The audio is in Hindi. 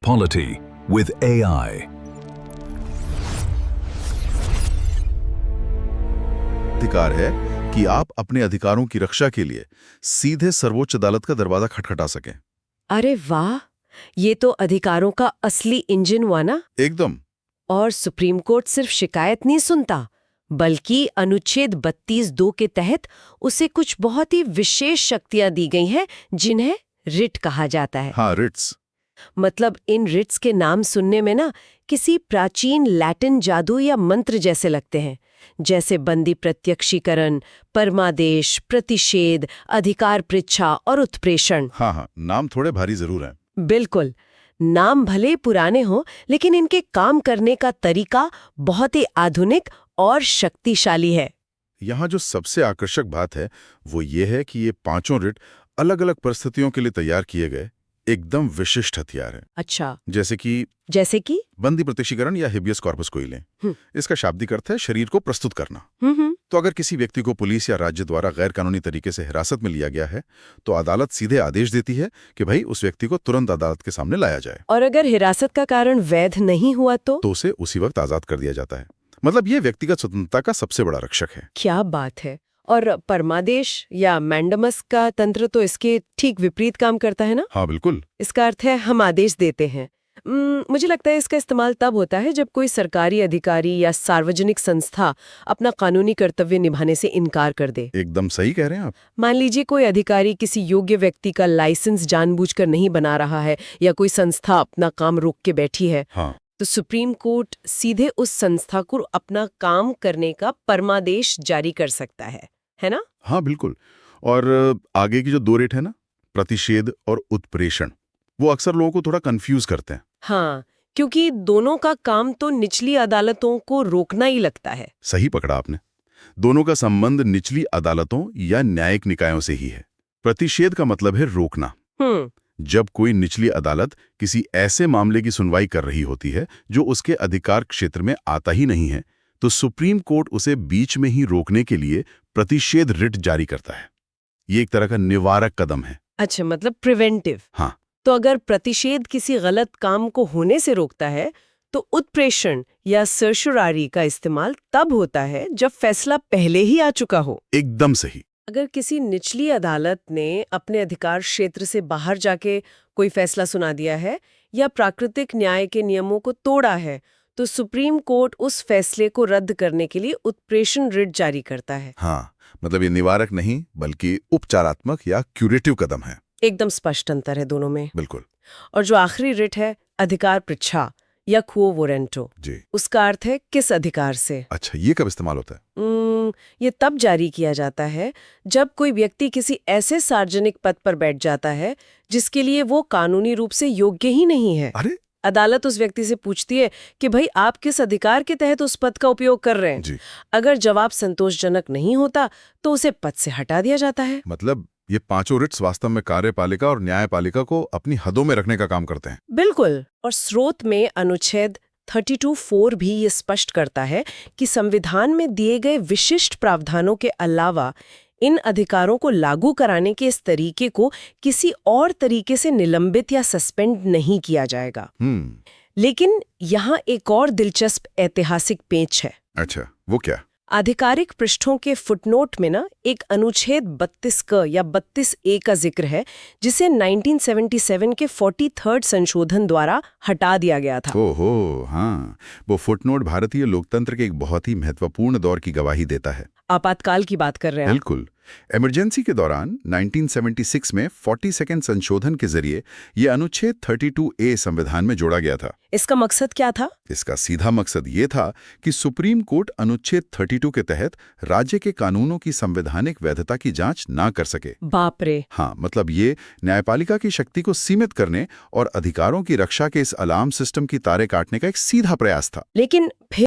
Polity with AI. अधिकार है कि आप अपने अधिकारों की रक्षा के लिए सीधे सर्वोच्च अदालत का दरवाजा खटखटा सकें। अरे वाह, ये तो अधिकारों का असली इंजन हुआ ना। एकदम। और सुप्रीम कोर्ट सिर्फ शिकायत नहीं सुनता, बल्कि अनुच्छेद 32(2) के तहत उसे कुछ बहुत ही विशेष शक्तियां दी गई हैं, जिन्हें रिट कहा जाता है। हाँ, रिट्स। मतलब इन रिट्स के नाम सुनने में ना किसी प्राचीन लैटिन जादू या मंत्र जैसे लगते हैं, जैसे बंदी प्रत्यक्षीकरण, परमादेश, प्रतिषेध, अधिकार पृच्छा और उत्प्रेषण। हाँ, नाम थोड़े भारी जरूर हैं। बिल्कुल, नाम भले ही पुराने हों, लेकिन इनके काम करने का तरीका बहुत ही आधुनिक और शक्तिशाली है। यहाँ जो सबसे आकर्षक बात है वो ये है कि ये पांचों रिट अलग-अलग परिस्थितियों के लिए तैयार किए गए एकदम विशिष्ट हथियार हैं। अच्छा, जैसे कि बंदी प्रत्यक्षीकरण या हेबियस कॉर्पस को ही लें। इसका शाब्दिक अर्थ है शरीर को प्रस्तुत करना। तो अगर किसी व्यक्ति को पुलिस या राज्य द्वारा गैर कानूनी तरीके से हिरासत में लिया गया है, तो अदालत सीधे आदेश देती है कि भाई उस व्यक्ति को तुरंत अदालत के सामने लाया जाए। और अगर हिरासत का कारण वैध नहीं हुआ तो उसे उसी वक्त आजाद कर दिया जाता है। मतलब ये व्यक्तिगत स्वतंत्रता का सबसे बड़ा रक्षक है। क्या बात है। और परमादेश या मैंडमस का तंत्र तो इसके ठीक विपरीत काम करता है ना। हाँ, बिल्कुल। इसका अर्थ है हम आदेश देते हैं। मुझे लगता है इसका इस्तेमाल तब होता है जब कोई सरकारी अधिकारी या सार्वजनिक संस्था अपना कानूनी कर्तव्य निभाने से इनकार कर दे। एकदम सही कह रहे हैं आप। मान लीजिए कोई अधिकारी किसी योग्य व्यक्ति का लाइसेंस जानबूझकर नहीं बना रहा है, या कोई संस्था अपना काम रोक के बैठी है। हाँ। तो सुप्रीम कोर्ट सीधे उस संस्था को अपना काम करने का परमादेश जारी कर सकता है ना? हाँ, बिल्कुल। और आगे की जो दो रिट है ना, प्रतिषेध और उत्प्रेषण, वो अक्सर लोगों को थोड़ा कंफ्यूज करते हैं। हाँ, क्योंकि दोनों का काम तो निचली अदालतों को रोकना ही लगता है। सही पकड़ा आपने। दोनों का संबंध निचली अदालतों या न्यायिक निकायों से ही है। प्रतिषेध का मतलब है रोकना। जब कोई निचली अदालत किसी ऐसे मामले की सुनवाई कर रही होती है जो उसके अधिकार क्षेत्र में आता ही नहीं है, तो सुप्रीम कोर्ट उसे बीच में ही रोकने के लिए प्रतिषेध रिट जारी करता है। ये एक तरह का निवारक कदम है। अच्छा, मतलब प्रिवेंटिव। हाँ। तो अगर प्रतिषेध किसी गलत काम को होने से रोकता है, तो उत्प्रेषण या सर्शुरारी का इस्तेमाल तब होता है जब फैसला पहले ही आ चुका हो। एकदम सही। अगर किसी निचली अदालत ने अपने अधिकार क्षेत्र से बाहर जाके कोई फैसला सुना दिया है या प्राकृतिक न्याय के नियमों को तोड़ा है, तो सुप्रीम कोर्ट उस फैसले को रद्द करने के लिए उत्प्रेषण रिट जारी करता है। हाँ, मतलब ये निवारक नहीं बल्कि उपचारात्मक या क्यूरेटिव कदम है। एकदम स्पष्ट अंतर है दोनों में। बिल्कुल। और जो आखिरी रिट है, अधिकार पृच्छा या क्वो वोरेंटो, जी, उसका अर्थ है किस अधिकार से। अच्छा, ये कब इस्तेमाल होता है? ये तब जारी किया जाता है जब कोई व्यक्ति किसी ऐसे सार्वजनिक पद पर बैठ जाता है जिसके लिए वो कानूनी रूप से योग्य ही नहीं है। अरे, अदालत उस व्यक्ति से पूछती है कि भाई आप किस अधिकार के तहत उस पद का उपयोग कर रहे हैं। जी। अगर जवाब संतोषजनक नहीं होता तो उसे पद से हटा दिया जाता है। मतलब ये पांचों रिट्स वास्तव में कार्यपालिका और न्यायपालिका को अपनी हदों में रखने का काम करते हैं। बिल्कुल। और स्रोत में अनुच्छेद 32(4) भी ये स्पष्ट करता है कि संविधान में दिए गए विशिष्ट प्रावधानों के अलावा इन अधिकारों को लागू कराने के इस तरीके को किसी और तरीके से निलंबित या सस्पेंड नहीं किया जाएगा। लेकिन यहाँ एक और दिलचस्प ऐतिहासिक पेच है। अच्छा, वो क्या? आधिकारिक पृष्ठों के फुटनोट में ना एक अनुच्छेद 32(क) या 32(a) का जिक्र है, जिसे 1977 के 43rd संशोधन द्वारा हटा दिया गया था। ओहो, हाँ, वो फुटनोट भारतीय लोकतंत्र के एक बहुत ही महत्वपूर्ण दौर की गवाही देता है। आपातकाल की बात कर रहे हैं। बिल्कुल। इमरजेंसी के दौरान 1976 में 42nd संशोधन के जरिए ये अनुच्छेद 32(a) संविधान में जोड़ा गया था। इसका मकसद क्या था? इसका सीधा मकसद ये था कि सुप्रीम कोर्ट अनुच्छेद 32 के तहत राज्य के कानूनों की संवैधानिक वैधता की जांच ना कर सके। बाप रे। हाँ, मतलब ये न्यायपालिका की शक्ति को सीमित करने और अधिकारों की रक्षा के इस अलार्म सिस्टम की तारे काटने का एक सीधा प्रयास था। लेकिन फिर